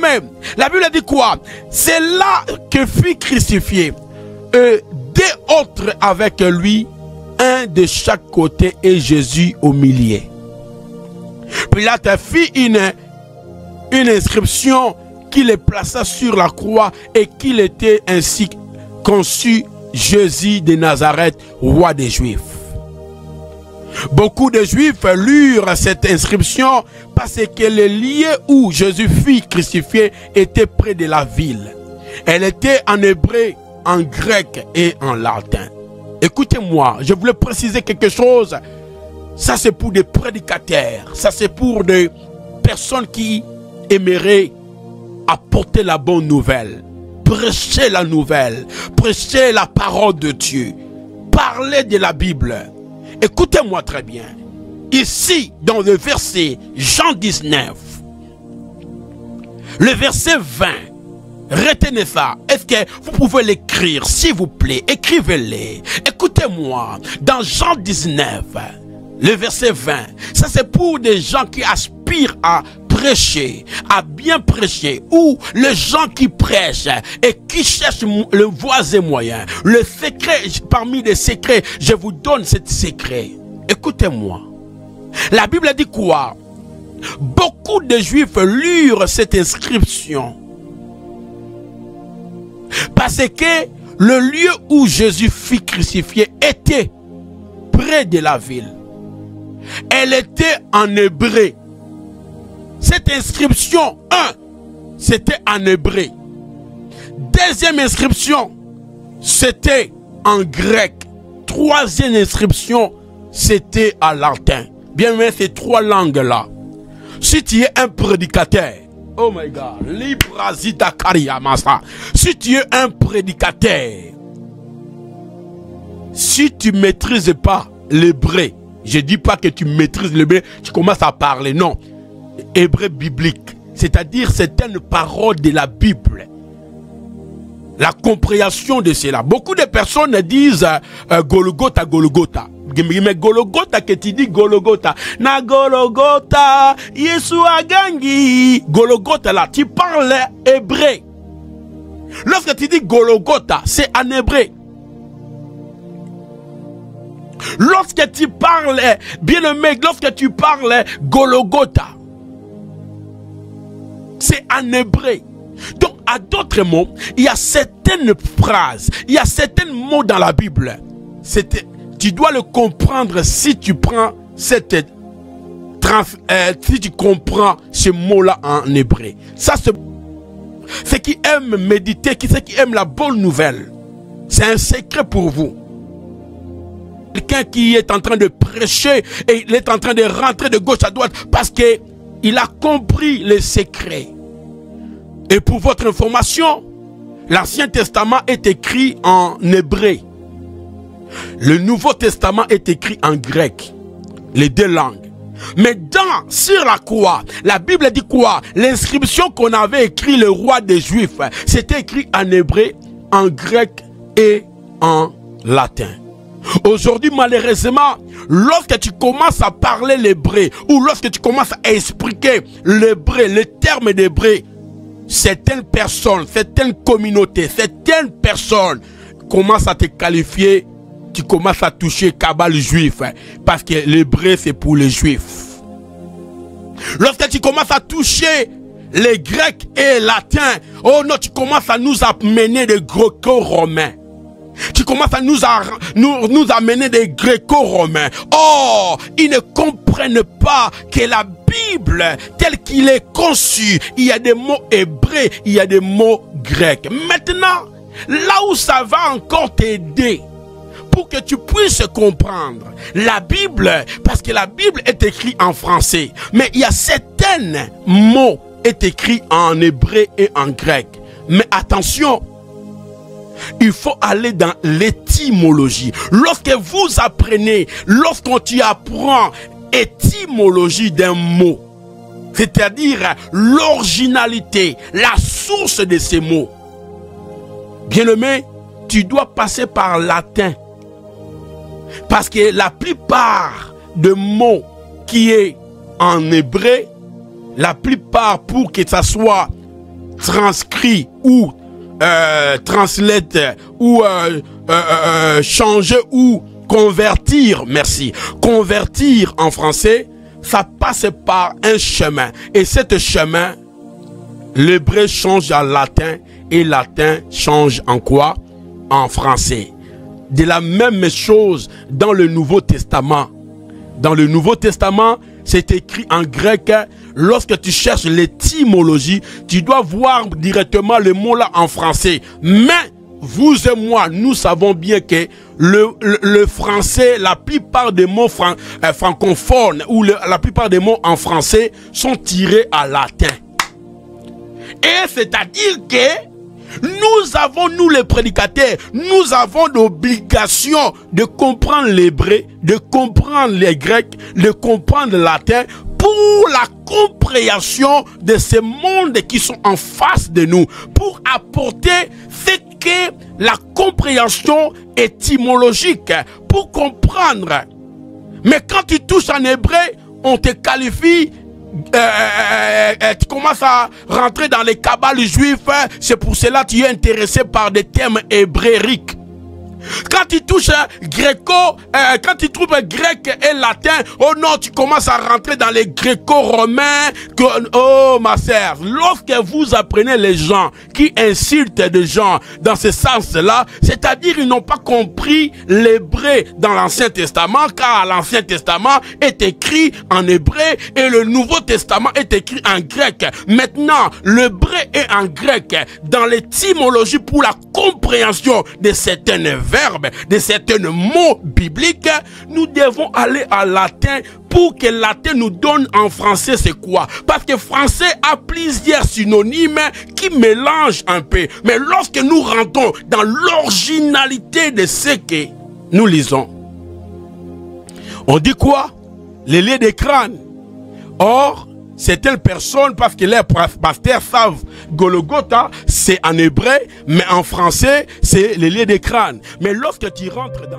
Bien-aimé, la Bible dit quoi? C'est là que fut crucifié. Deux autres avec lui, un de chaque côté et Jésus au milieu. Pilate fit une inscription qui le plaça sur la croix et qu'il était ainsi conçu Jésus de Nazareth, roi des Juifs. Beaucoup de Juifs lurent cette inscription parce que le lieu où Jésus fut crucifié était près de la ville. Elle était en hébreu, en grec et en latin. Écoutez-moi, je voulais préciser quelque chose. Ça c'est pour des prédicateurs, ça c'est pour des personnes qui aimeraient apporter la bonne nouvelle, prêcher la nouvelle, prêcher la parole de Dieu, parler de la Bible. Écoutez-moi très bien. Ici, dans le verset Jean 19, le verset 20, retenez ça. Est-ce que vous pouvez l'écrire, s'il vous plaît? Écrivez-le. Écoutez-moi. Dans Jean 19, le verset 20, ça c'est pour des gens qui aspirent à prêcher, à bien prêcher, ou les gens qui prêchent et qui cherchent le voisin moyen. Le secret, parmi les secrets, je vous donne ce secret. Écoutez-moi. La Bible dit quoi? Beaucoup de Juifs lurent cette inscription parce que le lieu où Jésus fut crucifié était près de la ville. Elle était en hébreu. Cette inscription, c'était en hébreu. Deuxième inscription, c'était en grec. Troisième inscription, c'était en latin. Bien aimé, ces trois langues-là. Si tu es un prédicateur, oh my God, Librazita Kariyamasa. Si tu es un prédicateur, si tu ne maîtrises pas l'hébreu, je ne dis pas que tu maîtrises l'hébreu, tu commences à parler, non. Hébreu biblique, c'est-à-dire certaines paroles de la Bible. La compréhension de cela. Beaucoup de personnes disent Golgotha, Golgotha. Mais Golgotha, que tu dis Golgotha. Na Golgotha, Yeshua Gangi. Golgotha là, tu parles hébreu. Lorsque tu dis Golgotha, c'est en hébreu. Lorsque tu parles, bien aimé, lorsque tu parles Golgotha, c'est en hébreu. Donc, à d'autres mots, il y a certaines phrases, il y a certains mots dans la Bible. Tu dois le comprendre si tu prends si tu comprends ce mot-là en hébreu. Ça, c'est ceux qui aiment méditer, ceux qui aiment la bonne nouvelle. C'est un secret pour vous. Quelqu'un qui est en train de prêcher et il est en train de rentrer de gauche à droite parce qu'il a compris les secrets. Et pour votre information, l'Ancien Testament est écrit en hébreu. Le Nouveau Testament est écrit en grec. Les deux langues. Mais sur la croix, la Bible dit quoi? L'inscription qu'on avait écrit le roi des Juifs, c'était écrit en hébreu, en grec et en latin. Aujourd'hui, malheureusement, lorsque tu commences à parler l'hébreu ou lorsque tu commences à expliquer l'hébreu, les termes d'hébreu, certaines personnes, certaines communautés, certaines personnes commencent à te qualifier, tu commences à toucher cabale juif, parce que l'hébreu c'est pour les juifs. Lorsque tu commences à toucher les grecs et latins, oh non, tu commences à nous amener des gréco-romains. Tu commences à nous amener des gréco-romains. Oh, ils ne comprennent pas que la Bible, telle qu'il est conçu, il y a des mots hébreux, il y a des mots grecs. Maintenant, là où ça va encore t'aider, pour que tu puisses comprendre la Bible, parce que la Bible est écrite en français, mais il y a certains mots est écrits en hébreu et en grec. Mais attention, il faut aller dans l'étymologie. Lorsque vous apprenez, lorsqu'on tu apprend étymologie d'un mot, c'est-à-dire l'originalité, la source de ces mots, bien-aimé, tu dois passer par latin. Parce que la plupart de mots qui est en hébreu, la plupart pour que ça soit transcrit ou translate ou changer ou convertir, merci, convertir en français, ça passe par un chemin. Et ce chemin, l'hébreu change en latin et latin change en quoi? En français. De la même chose dans le Nouveau Testament. Dans le Nouveau Testament, c'est écrit en grec. Lorsque tu cherches l'étymologie, tu dois voir directement le mot là en français. Mais vous et moi, nous savons bien que le français, la plupart des mots francophones ou la plupart des mots en français sont tirés à latin. Et c'est-à-dire que nous avons, nous les prédicateurs, nous avons l'obligation de comprendre l'hébreu, de comprendre les grecs, de comprendre le latin pour la compréhension de ces mondes qui sont en face de nous, pour apporter ce qu'est la compréhension étymologique, pour comprendre. Mais quand tu touches en hébreu, on te qualifie, tu commences à rentrer dans les cabales juifs, c'est pour cela que tu es intéressé par des termes hébraïques. Quand tu touches quand tu trouves grec et latin, oh non, tu commences à rentrer dans les gréco-romains. Oh ma sœur, lorsque vous apprenez les gens qui insultent des gens dans ce sens-là, c'est-à-dire ils n'ont pas compris l'hébreu dans l'Ancien Testament, car l'Ancien Testament est écrit en hébreu et le Nouveau Testament est écrit en grec. Maintenant, l'hébreu est en grec dans l'étymologie pour la compréhension de certaines verbes, de certains mots bibliques, nous devons aller à latin pour que latin nous donne en français c'est quoi. Parce que français a plusieurs synonymes qui mélangent un peu. Mais lorsque nous rentrons dans l'originalité de ce que nous lisons, on dit quoi? Les liens de crâne. Or, certaines personnes, parce que les pasteurs savent Golgotha, c'est en hébreu, mais en français, c'est les liens de crâne. Mais lorsque tu rentres dans...